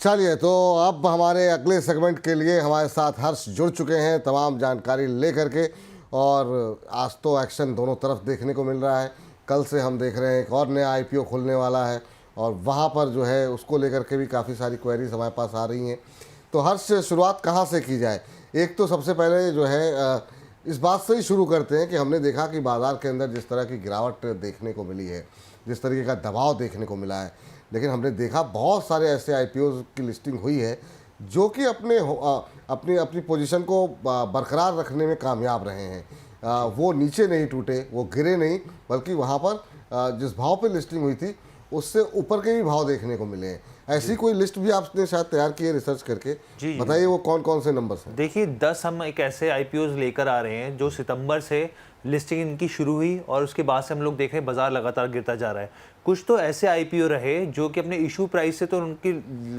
चलिए, तो अब हमारे अगले सेगमेंट के लिए हमारे साथ हर्ष जुड़ चुके हैं तमाम जानकारी लेकर के। और आज तो एक्शन दोनों तरफ देखने को मिल रहा है। कल से हम देख रहे हैं एक और नया आईपीओ खुलने वाला है और वहाँ पर जो है उसको लेकर के भी काफ़ी सारी क्वेरीज हमारे पास आ रही हैं। तो हर्ष, शुरुआत कहाँ से की जाए? एक तो सबसे पहले जो है इस बात से ही शुरू करते हैं कि हमने देखा कि बाज़ार के अंदर जिस तरह की गिरावट देखने को मिली है, जिस तरीके का दबाव देखने को मिला है, लेकिन हमने देखा बहुत सारे ऐसे आईपीओ की लिस्टिंग हुई है जो कि अपनी अपनी पोजीशन को बरकरार रखने में कामयाब रहे हैं। वो नीचे नहीं टूटे, वो गिरे नहीं, बल्कि वहाँ पर जिस भाव पे लिस्टिंग हुई थी उससे ऊपर के भी भाव देखने को मिले हैं। ऐसी कोई लिस्ट भी आपने शायद तैयार की है रिसर्च करके? जी बताइए वो कौन कौन से नंबर्स हैं। देखिए 10 हम एक ऐसे आईपीओज लेकर आ रहे हैं जो सितंबर से लिस्टिंग इनकी शुरू हुई और उसके बाद से हम लोग देख रहे हैं बाजार लगातार गिरता जा रहा है। कुछ तो ऐसे आईपीओ रहे जो कि अपने इशू प्राइस से तो उनकी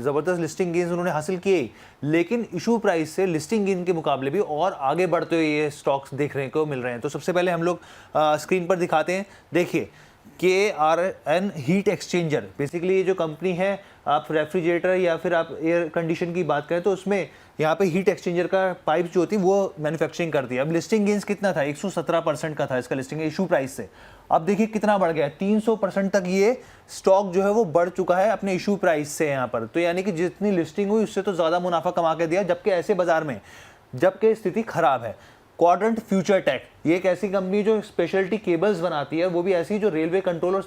ज़बरदस्त लिस्टिंग गेन्स उन्होंने हासिल किए ही, लेकिन इशू प्राइस से लिस्टिंग गेन के मुकाबले भी और आगे बढ़ते हुए ये स्टॉक्स देखने को मिल रहे हैं। तो सबसे पहले हम लोग स्क्रीन पर दिखाते हैं। देखिए KRN हीट एक्सचेंजर, बेसिकली ये जो कंपनी है, आप रेफ्रिजरेटर या फिर आप एयर कंडीशन की बात करें तो उसमें यहाँ पे हीट एक्सचेंजर का पाइप जो होती है वो मैन्युफैक्चरिंग करती है। अब लिस्टिंग गेंस कितना था? 117% का था इसका लिस्टिंग इशू प्राइस से। अब देखिए कितना बढ़ गया है, 300% तक ये स्टॉक जो है वो बढ़ चुका है अपने इशू प्राइस से यहाँ पर। तो यानी कि जितनी लिस्टिंग हुई उससे तो ज़्यादा मुनाफा कमा के दिया, जबकि ऐसे बाजार में जबकि स्थिति खराब है। क्वाड्रेंट फ्यूचर टेक, ये एक ऐसी कंपनी जो स्पेशलिटी केबल्स बनाती है, वो भी ऐसी जो रेलवे कंट्रोल और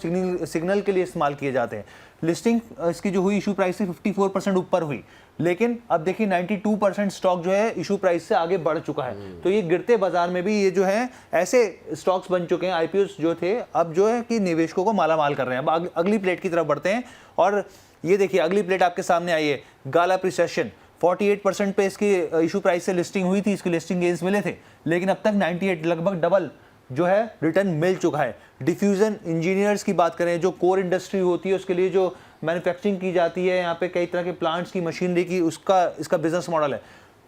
सिग्नल के लिए इस्तेमाल किए जाते हैं। लिस्टिंग इसकी जो हुई इशू प्राइस से 54% ऊपर हुई, लेकिन अब देखिए 92% स्टॉक जो है इशू प्राइस से आगे बढ़ चुका है। तो ये गिरते बाजार में भी ये जो है ऐसे स्टॉक्स बन चुके हैं, आईपीओस जो थे अब जो है कि निवेशकों को मालामाल कर रहे हैं। अब अगली प्लेट की तरफ बढ़ते हैं और ये देखिए अगली प्लेट आपके सामने आई है, गाला प्रिसेशन। 48% पे इसकी इशू प्राइस से लिस्टिंग हुई थी, इसके लिस्टिंग गेन्स मिले थे, लेकिन अब तक 98 लगभग डबल जो है रिटर्न मिल चुका है। डिफ्यूजन इंजीनियर्स की बात करें, जो कोर इंडस्ट्री होती है उसके लिए जो मैन्युफैक्चरिंग की जाती है, यहाँ पे कई तरह के प्लांट्स की मशीनरी की, उसका इसका बिजनेस मॉडल है।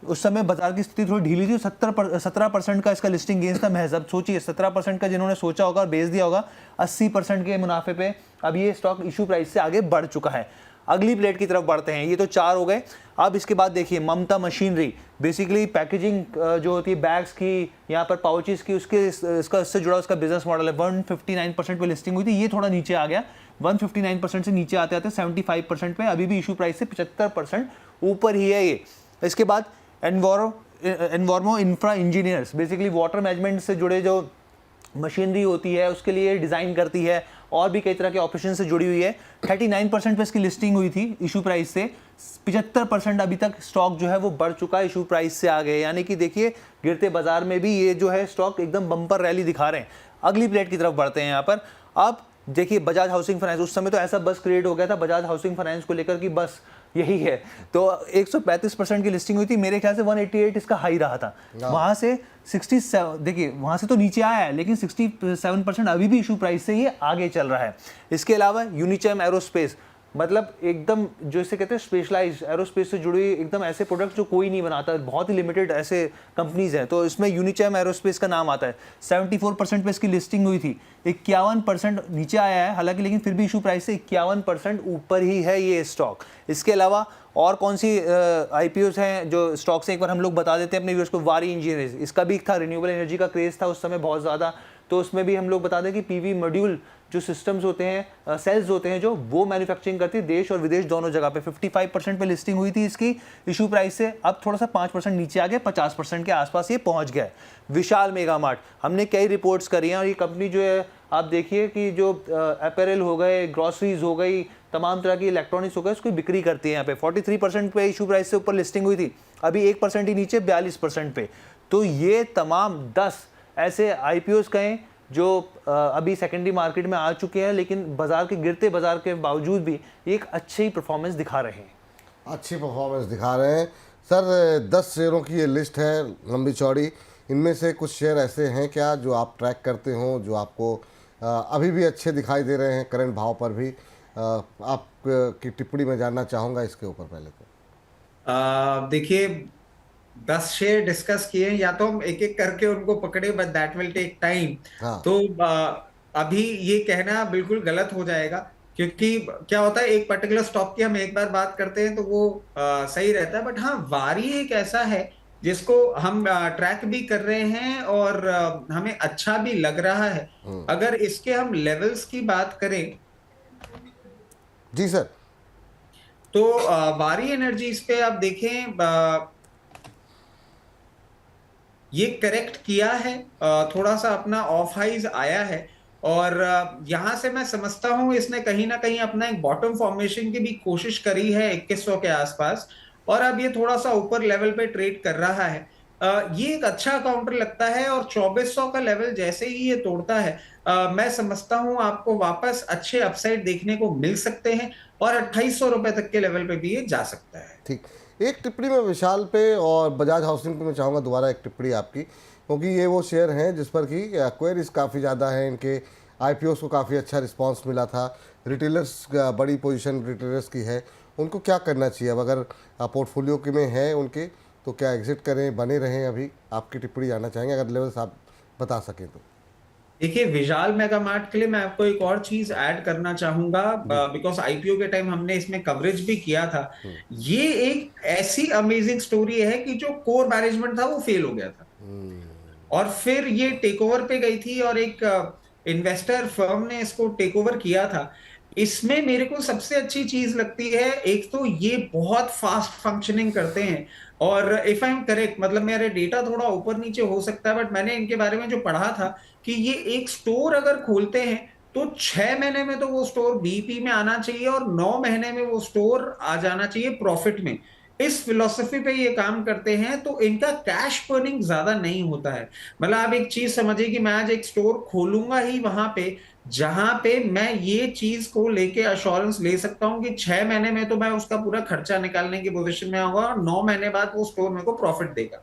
उस समय बाजार की स्थिति थोड़ी ढीली थी, 17% का इसका लिस्टिंग गेन्स था महज। अब सोचिए 17% का जिन्होंने सोचा होगा और बेच दिया होगा, 80% के मुनाफे पे अब ये स्टॉक इशू प्राइस से आगे बढ़ चुका है। अगली प्लेट की तरफ बढ़ते हैं। ये तो 4 हो गए। अब इसके बाद देखिए ममता मशीनरी, बेसिकली पैकेजिंग जो होती है बैग्स की, यहाँ पर पाउचेस की, इससे जुड़ा उसका बिजनेस मॉडल है। 159% पे लिस्टिंग हुई थी, ये थोड़ा नीचे आ गया, 159% से नीचे आते आते 75% पे, अभी भी इशू प्राइस से 75% ऊपर ही है ये। इसके बाद Enviro Infra Engineers, basically water management से जुड़े जो मशीनरी होती है उसके लिए डिज़ाइन करती है और भी कई तरह के ऑपरेशन से जुड़ी हुई है। 39% पे इसकी लिस्टिंग हुई थी इशू प्राइस से, 75% अभी तक स्टॉक जो है वो बढ़ चुका है इशू प्राइस से आगे। यानी कि देखिए गिरते बाजार में भी ये जो है स्टॉक एकदम बम्पर रैली दिखा रहे हैं। अगली प्लेट की तरफ बढ़ते हैं यहाँ पर। अब देखिए बजाज हाउसिंग फाइनेंस, उस समय तो ऐसा बस क्रिएट हो गया था बजाज हाउसिंग फाइनेंस को लेकर कि बस यही है। तो 135% की लिस्टिंग हुई थी, मेरे ख्याल से 188 इसका हाई रहा था। वहां से 67, देखिए वहां से तो नीचे आया है, लेकिन 67% अभी भी इशू प्राइस से ये आगे चल रहा है। इसके अलावा यूनिचैम एरोस्पेस, मतलब एकदम जो इसे कहते हैं स्पेशलाइज्ड एरोस्पेस से जुड़ी एकदम ऐसे प्रोडक्ट्स जो कोई नहीं बनाता, बहुत ही लिमिटेड ऐसे कंपनीज हैं, तो इसमें यूनिचैम एरोस्पेस का नाम आता है। 74% पे इसकी लिस्टिंग हुई थी, 51% नीचे आया है हालांकि, लेकिन फिर भी इशू प्राइस से 51% ऊपर ही है ये स्टॉक। इसके अलावा और कौन सी आईपीओस हैं जो स्टॉक्स हैं, एक बार हम लोग बता देते हैं अपने व्यूअर्स को। वारी इंजीनियर्स, इसका भी था, रिन्यूएबल एनर्जी का क्रेज था उस समय बहुत ज़्यादा, तो उसमें भी हम लोग बता दें कि पीवी मॉड्यूल जो सिस्टम्स होते हैं, सेल्स होते हैं जो, वो मैन्युफैक्चरिंग करती है देश और विदेश दोनों जगह पे। 55% पे लिस्टिंग हुई थी इसकी इशू प्राइस से, अब थोड़ा सा 5% नीचे आ गया, 50% के आसपास ये पहुंच गया है। विशाल मेगा मार्ट, हमने कई रिपोर्ट्स करी हैं और ये कंपनी जो है आप देखिए कि जो अपैरल हो गए, ग्रॉसरीज हो गई, तमाम तरह की इलेक्ट्रॉनिक्स हो गए, उसको बिक्री करती है। यहाँ पे 43% पे इशू प्राइस से ऊपर लिस्टिंग हुई थी, अभी 1% ही नीचे 42% पे। तो ये तमाम 10 ऐसे आईपीओस कहें जो अभी सेकेंडरी मार्केट में आ चुके हैं, लेकिन बाजार के गिरते बाजार के बावजूद भी एक अच्छी परफॉर्मेंस दिखा रहे हैं। अच्छी परफॉर्मेंस दिखा रहे हैं सर। 10 शेयरों की ये लिस्ट है लंबी चौड़ी, इनमें से कुछ शेयर ऐसे हैं क्या जो आप ट्रैक करते हो, जो आपको अभी भी अच्छे दिखाई दे रहे हैं करंट भाव पर भी? आप की टिप्पणी में जानना चाहूँगा इसके ऊपर पहले तो। देखिए 10 शेयर डिस्कस किए, या तो हम एक एक करके उनको पकड़े, but that will take time. हाँ। तो अभी ये कहना बिल्कुल गलत हो जाएगा क्योंकि क्या होता है, एक पर्टिकुलर स्टॉक की हम एक बार बात करते हैं तो वो सही रहता है, बट हाँ वारी एक ऐसा है जिसको हम ट्रैक भी कर रहे हैं और हमें अच्छा भी लग रहा है। अगर इसके हम लेवल्स की बात करें जी सर। तो वारी एनर्जीज पे आप देखें, ये करेक्ट किया है, थोड़ा सा अपना ऑफ हाइज आया है, और यहां से मैं समझता हूं इसने कहीं ना कहीं अपना एक बॉटम फॉर्मेशन की भी कोशिश करी है 2100 के आसपास, और अब ये थोड़ा सा ऊपर लेवल पे ट्रेड कर रहा है। ये एक अच्छा काउंटर लगता है, और 2400 का लेवल जैसे ही ये तोड़ता है मैं समझता हूं आपको वापस अच्छे अपसाइड देखने को मिल सकते हैं, और 2800 रुपए तक के लेवल पे भी ये जा सकता है। ठीक, एक टिप्पणी मैं विशाल पे और बजाज हाउसिंग पे मैं चाहूँगा दोबारा एक टिप्पणी आपकी, क्योंकि ये वो शेयर हैं जिस पर कि क्वेरीज काफ़ी ज़्यादा हैं, इनके आईपीओस को काफ़ी अच्छा रिस्पांस मिला था, रिटेलर्स बड़ी पोजीशन रिटेलर्स की है, उनको क्या करना चाहिए अब अगर पोर्टफोलियो के में है उनके, तो क्या एग्जिट करें, बने रहें? अभी आपकी टिप्पणी जानना चाहेंगे अगर लेवल्स आप बता सकें तो। देखिए, विशाल मेगा मार्ट के लिए मैं आपको एक और चीज ऐड करना चाहूंगा, बिकॉज आईपीओ के टाइम हमने इसमें कवरेज भी किया था। ये एक ऐसी अमेजिंग स्टोरी है कि जो कोर मैनेजमेंट था वो फेल हो गया था, और फिर ये टेक ओवर पे गई थी, और एक इन्वेस्टर फर्म ने इसको टेक ओवर किया था। इसमें मेरे को सबसे अच्छी चीज लगती है, एक तो ये बहुत फास्ट फंक्शनिंग करते हैं, और इफ आई एम करेक्ट, मतलब मेरे डेटा थोड़ा ऊपर नीचे हो सकता है, बट मैंने इनके बारे में जो पढ़ा था कि ये एक स्टोर अगर खोलते हैं तो 6 महीने में तो वो स्टोर बीईपी में आना चाहिए, और 9 महीने में वो स्टोर आ जाना चाहिए प्रॉफिट में। इस फिलॉसफी पे ये काम करते हैं, तो इनका कैश बर्निंग ज्यादा नहीं होता है। मतलब आप एक चीज समझिए कि मैं आज एक स्टोर खोलूंगा ही वहां पे जहां पे मैं ये चीज को लेके अश्योरेंस ले सकता हूं कि 6 महीने में तो मैं उसका पूरा खर्चा निकालने की पोजीशन में आऊंगा, और 9 महीने बाद वो स्टोर मेरे को प्रॉफिट देगा।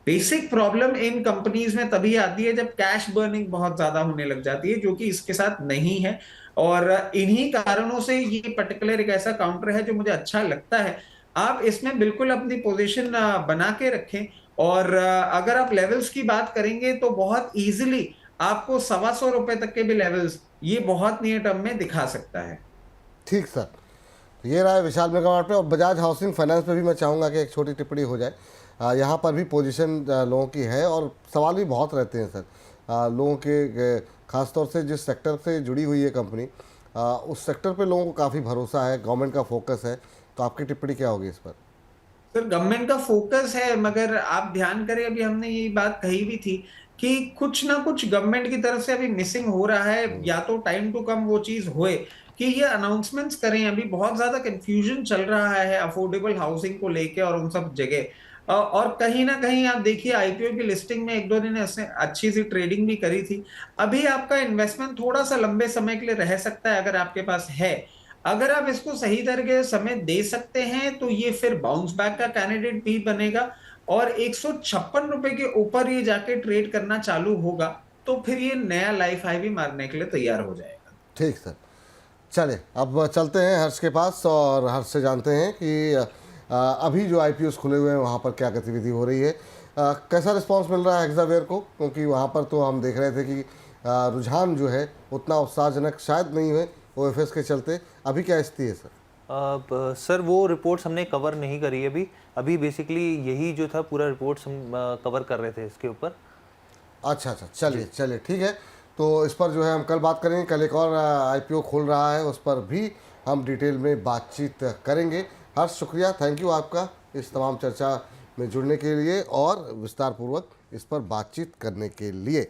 बेसिक प्रॉब्लम इन कंपनीज में तभी आती है जब कैश बर्निंग बहुत ज्यादा होने लग जाती है, जो कि इसके साथ नहीं है, और इन्हीं कारणों से ये पर्टिकुलर एक ऐसा काउंटर है जो मुझे अच्छा लगता है। आप इसमें बिल्कुल अपनी पोजीशन बना के रखें, और अगर आप लेवल्स की बात करेंगे तो बहुत इजीली आपको 125 रुपए तक के भी लेवल्स ये बहुत नियर टर्म में दिखा सकता है। ठीक सर, तो ये रहा है विशाल मेगा मार्ट पे। और बजाज हाउसिंग फाइनेंस पे भी मैं चाहूँगा कि एक छोटी टिप्पणी हो जाए। यहाँ पर भी पोजीशन लोगों की है और सवाल भी बहुत रहते हैं सर लोगों के, ख़ासतौर से जिस सेक्टर से जुड़ी हुई है कंपनी, उस सेक्टर पे लोगों को काफ़ी भरोसा है, गवर्नमेंट का फोकस है, तो आपकी टिप्पणी क्या होगी इस पर? सर, गवर्नमेंट का फोकस है, मगर आप ध्यान करें, अभी हमने ये बात कही भी थी कि कुछ ना कुछ गवर्नमेंट की तरफ से अभी मिसिंग हो रहा है, या तो टाइम टू कम वो चीज होए कि ये अनाउंसमेंट्स करें। अभी बहुत ज्यादा कंफ्यूजन चल रहा है अफोर्डेबल हाउसिंग को लेके और उन सब जगह, और कहीं ना कहीं आप देखिए आईपीओ की लिस्टिंग में एक दो दिन ऐसे अच्छी सी ट्रेडिंग भी करी थी। अभी आपका इन्वेस्टमेंट थोड़ा सा लंबे समय के लिए रह सकता है अगर आपके पास है। अगर आप इसको सही तरीके से समय दे सकते हैं तो ये फिर बाउंस बैक का कैंडिडेट भी बनेगा, और 156 रुपए के ऊपर ये जाके ट्रेड करना चालू होगा तो फिर ये नया लाइफ हाई भी मारने के लिए तैयार हो जाएगा। ठीक सर, चलिए अब चलते हैं हर्ष के पास और हर्ष से जानते हैं कि अभी जो आईपीओस खुले हुए हैं वहाँ पर क्या गतिविधि हो रही है, कैसा रिस्पांस मिल रहा है हेक्सावेयर को, क्योंकि वहाँ पर तो हम देख रहे थे कि रुझान जो है उतना उत्साहजनक शायद नहीं है ओएफएस के चलते। अभी क्या स्थिति है सर? सर वो रिपोर्ट्स हमने कवर नहीं करी अभी। अभी बेसिकली यही जो था पूरा रिपोर्ट्स हम कवर कर रहे थे इसके ऊपर। अच्छा, चलिए ठीक है, तो इस पर जो है हम कल बात करेंगे। कल एक और आईपीओ खुल रहा है, उस पर भी हम डिटेल में बातचीत करेंगे। हर्ष, शुक्रिया, थैंक यू आपका इस तमाम चर्चा में जुड़ने के लिए और विस्तारपूर्वक इस पर बातचीत करने के लिए।